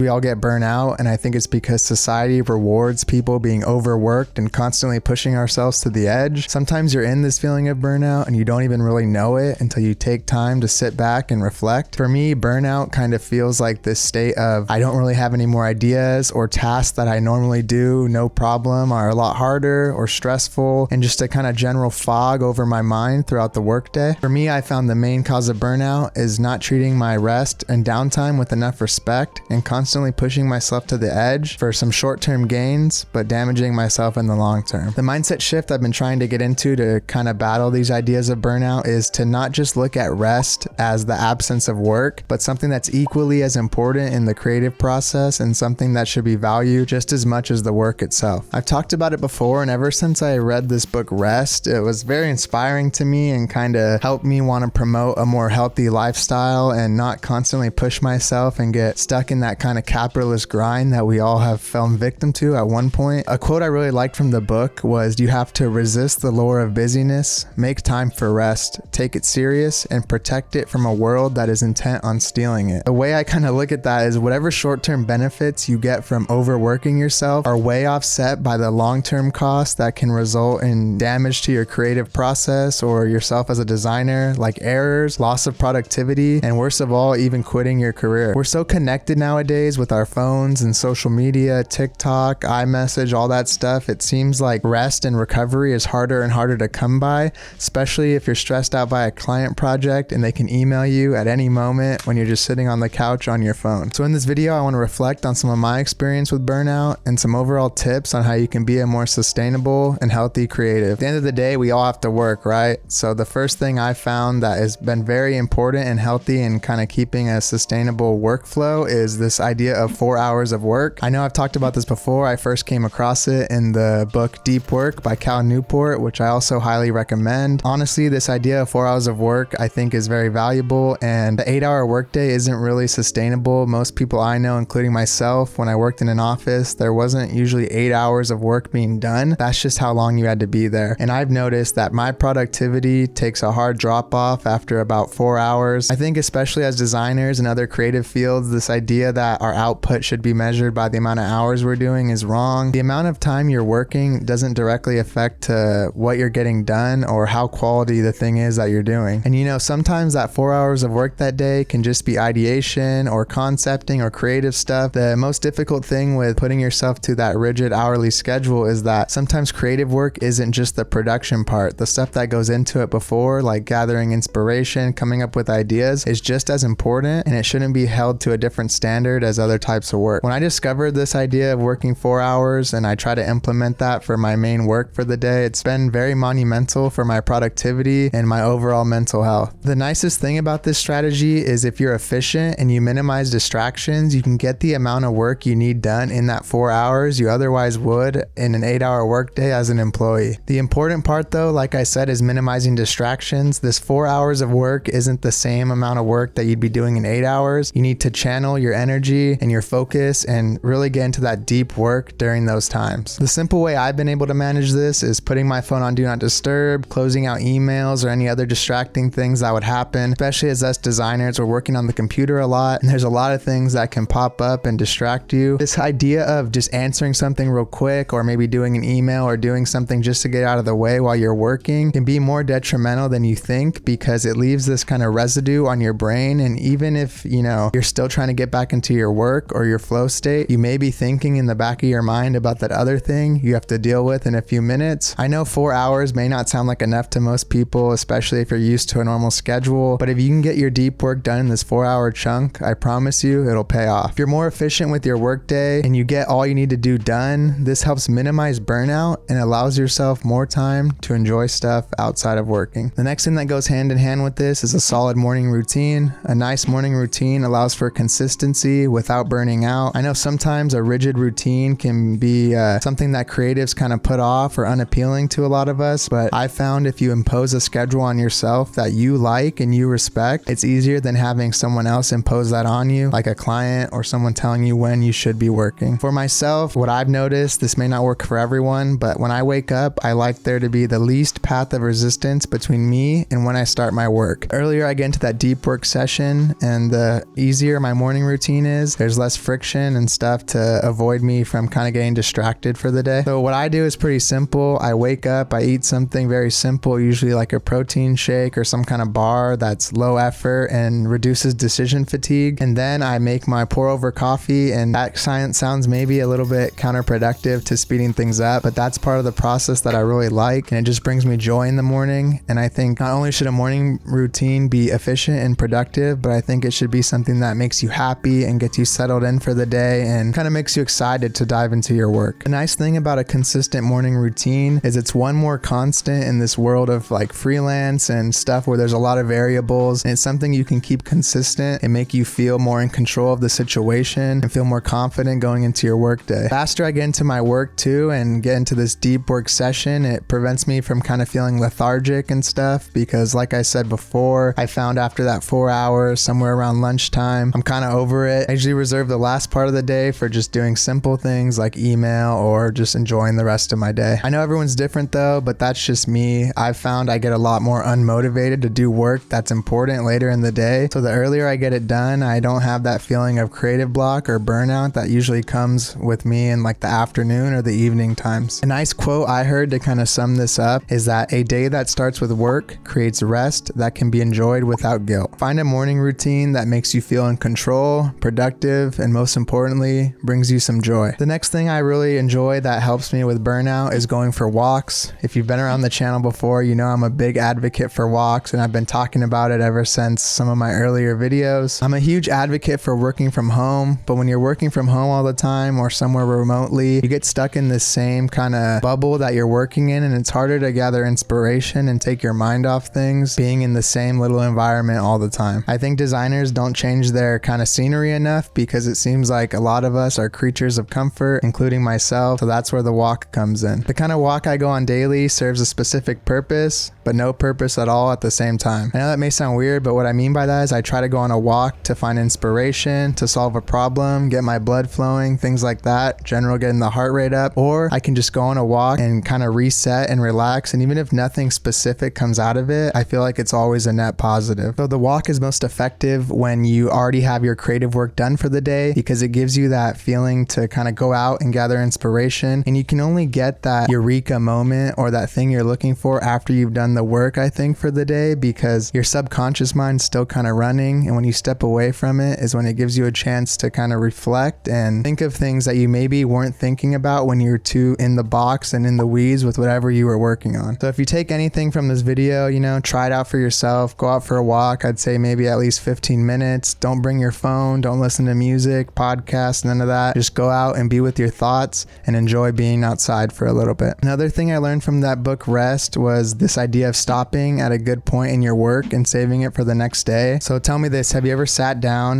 We all get burnout, and I think it's because society rewards people being overworked and constantly pushing ourselves to the edge. Sometimes you're in this feeling of burnout and you don't even really know it until you take time to sit back and reflect. For me, burnout kind of feels like this state of I don't really have any more ideas, or tasks that I normally do, no problem, are a lot harder or stressful, and just a kind of general fog over my mind throughout the workday. For me, I found the main cause of burnout is not treating my rest and downtime with enough respect and constantly pushing myself to the edge for some short-term gains, but damaging myself in the long term. The mindset shift I've been trying to get into to kind of battle these ideas of burnout is to not just look at rest as the absence of work, but something that's equally as important in the creative process and something that should be valued just as much as the work itself. I've talked about it before, and ever since I read this book, Rest, it was very inspiring to me and kind of helped me want to promote a more healthy lifestyle and not constantly push myself and get stuck in that kind of capitalist grind that we all have fallen victim to at one point. A quote I really liked from the book was, "You have to resist the lure of busyness, make time for rest, take it serious, and protect it from a world that is intent on stealing it." The way I kind of look at that is whatever short-term benefits you get from overworking yourself are way offset by the long-term costs that can result in damage to your creative process or yourself as a designer, like errors, loss of productivity, and worst of all, even quitting your career. We're so connected nowadays with our phones and social media, TikTok, iMessage, all that stuff. It seems like rest and recovery is harder and harder to come by, especially if you're stressed out by a client project and they can email you at any moment when you're just sitting on the couch on your phone. So in this video, I want to reflect on some of my experience with burnout and some overall tips on how you can be a more sustainable and healthy creative. At the end of the day, we all have to work, right? So the first thing I found that has been very important and healthy and kind of keeping a sustainable workflow is this idea of 4 hours of work. I know I've talked about this before. I first came across it in the book Deep Work by Cal Newport, which I also highly recommend. Honestly, this idea of 4 hours of work I think is very valuable, and the 8-hour workday isn't really sustainable. Most people I know, including myself, when I worked in an office, there wasn't usually 8 hours of work being done. That's just how long you had to be there. And I've noticed that my productivity takes a hard drop off after about 4 hours. I think especially as designers and other creative fields, this idea that our output should be measured by the amount of hours we're doing is wrong. The amount of time you're working doesn't directly affect what you're getting done or how quality the thing is that you're doing. And sometimes that 4 hours of work that day can just be ideation or concepting or creative stuff. The most difficult thing with putting yourself to that rigid hourly schedule is that sometimes creative work isn't just the production part. The stuff that goes into it before, like gathering inspiration, coming up with ideas, is just as important, and it shouldn't be held to a different standard as other types of work. When I discovered this idea of working 4 hours and I try to implement that for my main work for the day, it's been very monumental for my productivity and my overall mental health. The nicest thing about this strategy is if you're efficient and you minimize distractions, you can get the amount of work you need done in that 4 hours you otherwise would in an 8-hour workday as an employee. The important part though, like I said, is minimizing distractions. This 4 hours of work isn't the same amount of work that you'd be doing in 8 hours. You need to channel your energy and your focus and really get into that deep work during those times. The simple way I've been able to manage this is putting my phone on Do Not Disturb, closing out emails or any other distracting things that would happen, especially as us designers, we're working on the computer a lot and there's a lot of things that can pop up and distract you. This idea of just answering something real quick or maybe doing an email or doing something just to get out of the way while you're working can be more detrimental than you think, because it leaves this kind of residue on your brain. And even if you're still trying to get back into your work or your flow state, you may be thinking in the back of your mind about that other thing you have to deal with in a few minutes. I know 4 hours may not sound like enough to most people, especially if you're used to a normal schedule, but if you can get your deep work done in this 4-hour chunk, I promise you it'll pay off. If you're more efficient with your workday and you get all you need to do done, this helps minimize burnout and allows yourself more time to enjoy stuff outside of working. The next thing that goes hand in hand with this is a solid morning routine. A nice morning routine allows for consistency without burning out. I know sometimes a rigid routine can be something that creatives kind of put off or unappealing to a lot of us, but I found if you impose a schedule on yourself that you like and you respect, it's easier than having someone else impose that on you, like a client or someone telling you when you should be working. For myself, what I've noticed, this may not work for everyone, but when I wake up, I like there to be the least path of resistance between me and when I start my work. Earlier I get into that deep work session, and the easier my morning routine is, is, there's less friction and stuff to avoid me from kind of getting distracted for the day. So what I do is pretty simple. I wake up, I eat something very simple, usually like a protein shake or some kind of bar that's low effort and reduces decision fatigue. And then I make my pour over coffee, and that science sounds maybe a little bit counterproductive to speeding things up, but that's part of the process that I really like, and it just brings me joy in the morning. And I think not only should a morning routine be efficient and productive, but I think it should be something that makes you happy and gets you settled in for the day and kind of makes you excited to dive into your work. The nice thing about a consistent morning routine is it's one more constant in this world of like freelance and stuff where there's a lot of variables, and it's something you can keep consistent and make you feel more in control of the situation and feel more confident going into your work day. The faster I get into my work too and get into this deep work session, it prevents me from kind of feeling lethargic and stuff, because like I said before, I found after that 4 hours, somewhere around lunchtime, I'm kind of over it. I usually reserve the last part of the day for just doing simple things like email or just enjoying the rest of my day. I know everyone's different though, but that's just me. I've found I get a lot more unmotivated to do work that's important later in the day. So the earlier I get it done, I don't have that feeling of creative block or burnout that usually comes with me in like the afternoon or the evening times. A nice quote I heard to kind of sum this up is that a day that starts with work creates rest that can be enjoyed without guilt. Find a morning routine that makes you feel in control, productive, and most importantly, brings you some joy. The next thing I really enjoy that helps me with burnout is going for walks. If you've been around the channel before, you know I'm a big advocate for walks, and I've been talking about it ever since some of my earlier videos. I'm a huge advocate for working from home, but when you're working from home all the time or somewhere remotely, you get stuck in this same kind of bubble that you're working in, and it's harder to gather inspiration and take your mind off things being in the same little environment all the time. I think designers don't change their kind of scenery enough, because it seems like a lot of us are creatures of comfort, including myself, so that's where the walk comes in. The kind of walk I go on daily serves a specific purpose, but no purpose at all at the same time. I know that may sound weird, but what I mean by that is I try to go on a walk to find inspiration, to solve a problem, get my blood flowing, things like that, getting the heart rate up, or I can just go on a walk and kind of reset and relax, and even if nothing specific comes out of it, I feel like it's always a net positive. So the walk is most effective when you already have your creative work done for the day, because it gives you that feeling to kind of go out and gather inspiration, and you can only get that eureka moment or that thing you're looking for after you've done the work, I think, for the day, because your subconscious mind's still kind of running, and when you step away from it is when it gives you a chance to kind of reflect and think of things that you maybe weren't thinking about when you were too in the box and in the weeds with whatever you were working on. So if you take anything from this video, you know, try it out for yourself. Go out for a walk. I'd say maybe at least 15 minutes. Don't bring your phone. Don't listen to music, podcasts, none of that. Just go out and be with your thoughts and enjoy being outside for a little bit. Another thing I learned from that book, Rest, was this idea of stopping at a good point in your work and saving it for the next day. So tell me this, have you ever sat down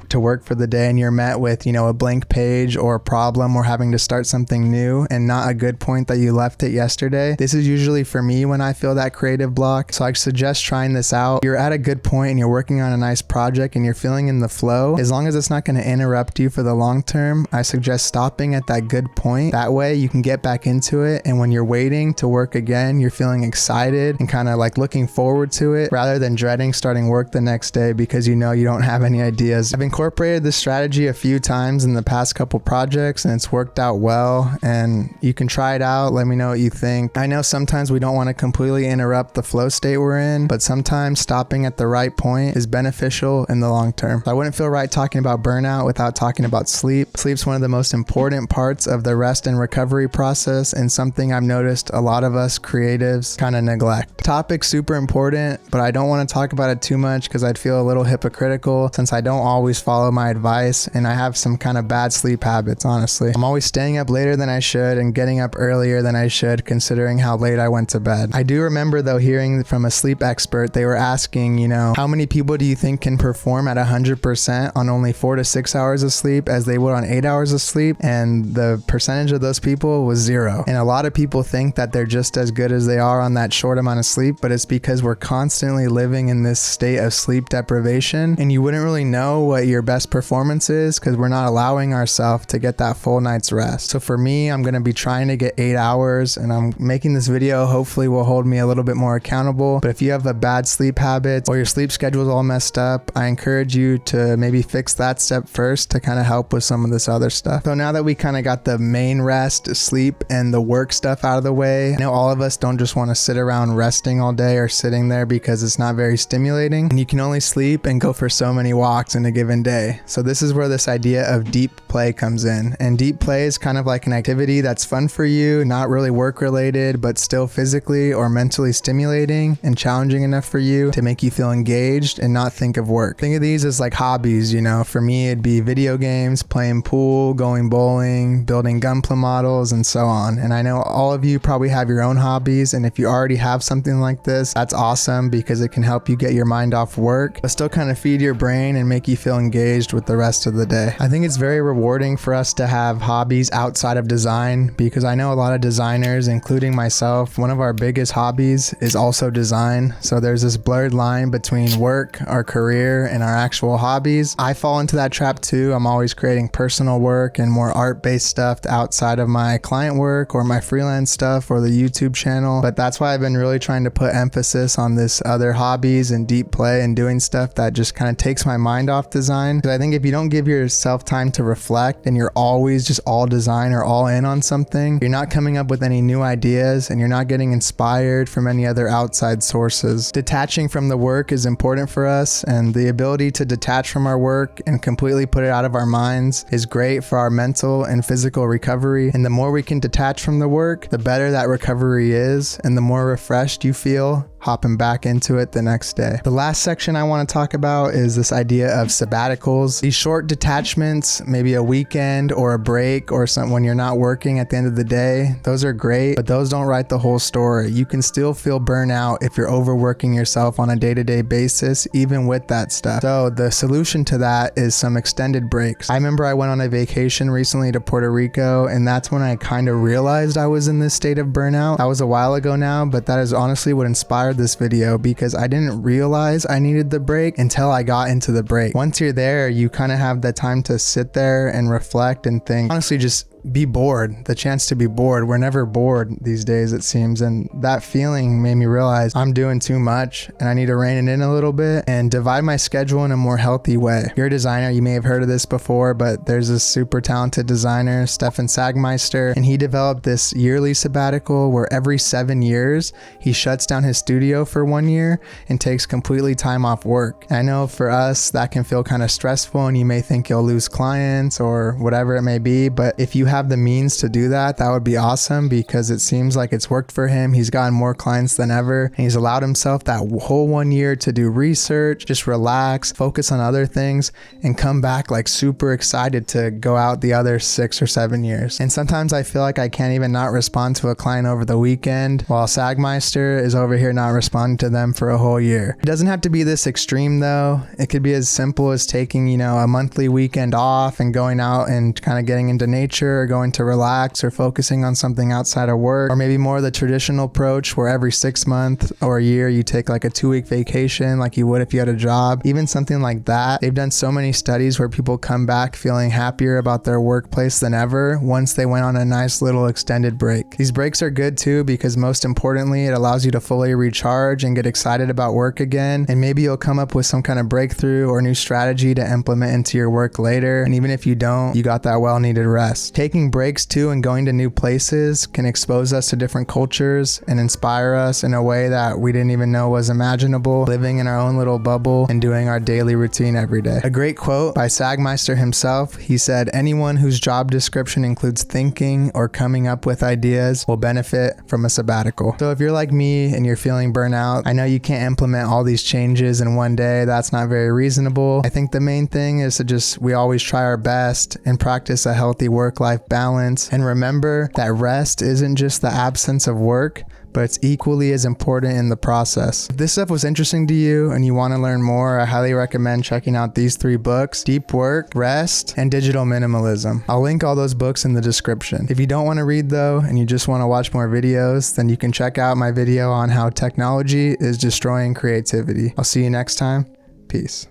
to work for the day and you're met with, you know, a blank page or a problem or having to start something new and not a good point that you left it yesterday? This is usually for me when I feel that creative block. So I suggest trying this out. You're at a good point and you're working on a nice project and you're feeling in the flow. As long as it's not going to interrupt you for the long term, I suggest stopping at that good point. That way you can get back into it, and when you're waiting to work again, you're feeling excited and kind of like looking forward to it rather than dreading starting work the next day because you know you don't have any ideas. I've incorporated this strategy a few times in the past couple projects and it's worked out well, and you can try it out. Let me know what you think. I know sometimes we don't want to completely interrupt the flow state we're in, but sometimes stopping at the right point is beneficial in the long term. I wouldn't feel right talking about burnout without talking about sleep. Sleep's one of the most important parts of the rest and recovery process, and something I've noticed a lot of us creatives kind of neglect. Topic's super important, but I don't want to talk about it too much because I'd feel a little hypocritical since I don't always follow my advice, and I have some kind of bad sleep habits, honestly. I'm always staying up later than I should and getting up earlier than I should considering how late I went to bed. I do remember though hearing from a sleep expert, they were asking, you know, how many people do you think can perform at 100% on only 4 to 6 hours of sleep as they would on 8 hours of sleep? And the percentage of those people was 0. And a lot of people think that they're just as good as they are on that short amount of sleep, but it's because we're constantly living in this state of sleep deprivation, and you wouldn't really know what your best performance is because we're not allowing ourselves to get that full night's rest. So for me, I'm going to be trying to get 8 hours, and I'm making this video hopefully will hold me a little bit more accountable. But if you have a bad sleep habit or your sleep schedule is all messed up, I encourage you to maybe fix that that step first to kind of help with some of this other stuff. So now that we kind of got the main rest, sleep, and the work stuff out of the way, I know all of us don't just want to sit around resting all day or sitting there because it's not very stimulating, and you can only sleep and go for so many walks in a given day. So this is where this idea of deep play comes in. And deep play is kind of like an activity that's fun for you, not really work related, but still physically or mentally stimulating and challenging enough for you to make you feel engaged and not think of work. Think of these as like hobbies, you know. For me, it'd be video games, playing pool, going bowling, building Gunpla models, and so on. And I know all of you probably have your own hobbies, and if you already have something like this, that's awesome because it can help you get your mind off work, but still kind of feed your brain and make you feel engaged with the rest of the day. I think it's very rewarding for us to have hobbies outside of design, because I know a lot of designers, including myself, one of our biggest hobbies is also design. So there's this blurred line between work, our career, and our actual hobbies. I fall into that trap too. I'm always creating personal work and more art-based stuff outside of my client work or my freelance stuff or the YouTube channel. But that's why I've been really trying to put emphasis on this other hobbies and deep play and doing stuff that just kind of takes my mind off design. Because I think if you don't give yourself time to reflect and you're always just all design or all in on something, you're not coming up with any new ideas and you're not getting inspired from any other outside sources. Detaching from the work is important for us, and the ability to detach from our work and completely put it out of our minds is great for our mental and physical recovery. And the more we can detach from the work, the better that recovery is, and the more refreshed you feel hopping back into it the next day. The last section I want to talk about is this idea of sabbaticals. These short detachments, maybe a weekend or a break or something when you're not working at the end of the day, those are great, but those don't write the whole story. You can still feel burnout if you're overworking yourself on a day-to-day basis, even with that stuff. So the solution to that is some extended breaks. I remember I went on a vacation recently to Puerto Rico, and that's when I kind of realized I was in this state of burnout. That was a while ago now, but that is honestly what inspired this video, because I didn't realize I needed the break until I got into the break. Once you're there, you kind of have the time to sit there and reflect and think. Honestly, just be bored, the chance to be bored. We're never bored these days, it seems, and that feeling made me realize I'm doing too much and I need to rein it in a little bit and divide my schedule in a more healthy way. If you're a designer, you may have heard of this before, but there's this super talented designer, Stefan Sagmeister, and he developed this yearly sabbatical where every 7 years he shuts down his studio for 1 year and takes completely time off work. And I know for us that can feel kind of stressful, and you may think you'll lose clients or whatever it may be, but if you have the means to do that, that would be awesome, because it seems like it's worked for him. He's gotten more clients than ever, and he's allowed himself that whole 1 year to do research, just relax, focus on other things, and come back like super excited to go out the other 6 or 7 years. And sometimes I feel like I can't even not respond to a client over the weekend, while Sagmeister is over here not responding to them for a whole year. It doesn't have to be this extreme though. It could be as simple as taking, a monthly weekend off and going out and kind of getting into nature, or going to relax, or focusing on something outside of work, or maybe more the traditional approach where every 6 months or a year you take like a 2-week vacation like you would if you had a job. Even something like that. They've done so many studies where people come back feeling happier about their workplace than ever once they went on a nice little extended break. These breaks are good too, because most importantly, it allows you to fully recharge and get excited about work again, and maybe you'll come up with some kind of breakthrough or new strategy to implement into your work later. And even if you don't, you got that well-needed rest. Taking breaks too and going to new places can expose us to different cultures and inspire us in a way that we didn't even know was imaginable, living in our own little bubble and doing our daily routine every day. A great quote by Sagmeister himself, he said, "Anyone whose job description includes thinking or coming up with ideas will benefit from a sabbatical." So if you're like me and you're feeling burnout, I know you can't implement all these changes in one day. That's not very reasonable. I think the main thing is to we always try our best and practice a healthy work-life balance, and remember that rest isn't just the absence of work, but it's equally as important in the process. If this stuff was interesting to you and you want to learn more, I highly recommend checking out these 3 books: Deep Work, Rest, and Digital Minimalism. I'll link all those books in the description. If you don't want to read though, and you just want to watch more videos, then you can check out my video on how technology is destroying creativity. I'll see you next time. Peace.